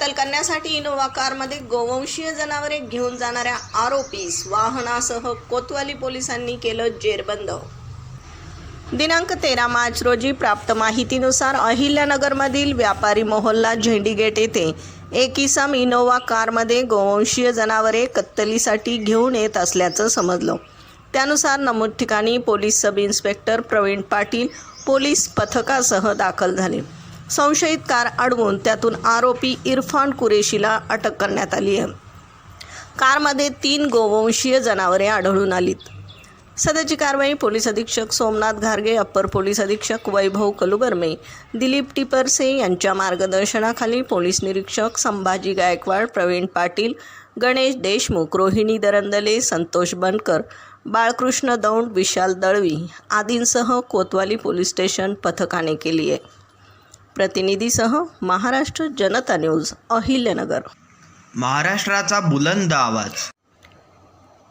कत्तल करण्यासाठी इनोव्हा कारमध्ये गोवंशीय जनावरे घेऊन जाणाऱ्या आरोपीस वाहनासह कोतवाली पोलिसांनी केलं जेरबंद। दिनांक 13 मार्च रोजी प्राप्त माहितीनुसार अहिल्यानगरमधील व्यापारी मोहल्ला झेंडीगेट येथे एक इसम इनोव्हा कारमध्ये गोवंशीय जनावरे कत्तलीसाठी घेऊन येत असल्याचं समजलं। त्यानुसार नमूद ठिकाणी police sub inspector Praveen Patil police पथकासह दाखल झाले। संशयित कार अडवून त्यातून आरोपी इरफान कुरेशीला अटक करण्यात आली आहे। कारमध्ये 3 गोवंशीय जनावरे आढळून आलीत। सदरची कारवाई पोलीस अधीक्षक सोमनाथ घारगे, अप्पर पोलीस अधीक्षक वैभव कलुबर्मे, दिलीप टिपरसे यांच्या मार्गदर्शनाखाली पोलीस निरीक्षक संभाजी गायकवाड, प्रवीण पाटील, गणेश देशमुख, रोहिणी दरंदले, संतोष बनकर, बाळकृष्ण दौंड, विशाल दळवी आदींसह कोतवाली पोलीस स्टेशन पथकाने केली आहे। प्रतिनिधीसह महाराष्ट्र जनता न्यूज, अहिल्यानगर। महाराष्ट्राचा बुलंद आवाज,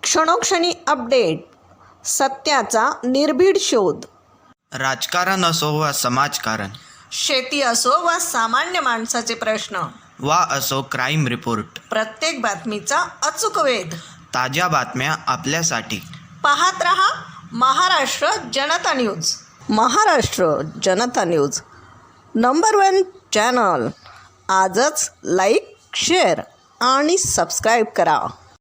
क्षणोक्षणी अपडेट, सत्याचा निर्भीड शोध। राजकारण असो वा समाजकारण, शेती असो वा सामान्य माणसाचे प्रश्न, वा असो क्राईम रिपोर्ट, प्रत्येक बातमीचा अचूक वेध, ताज्या बातम्या आपल्यासाठी। पाहत रहा महाराष्ट्र जनता न्यूज। महाराष्ट्र जनता न्यूज नंबर 1 चॅनल। आजच लाईक, शेअर आणि सबस्क्राईब करा।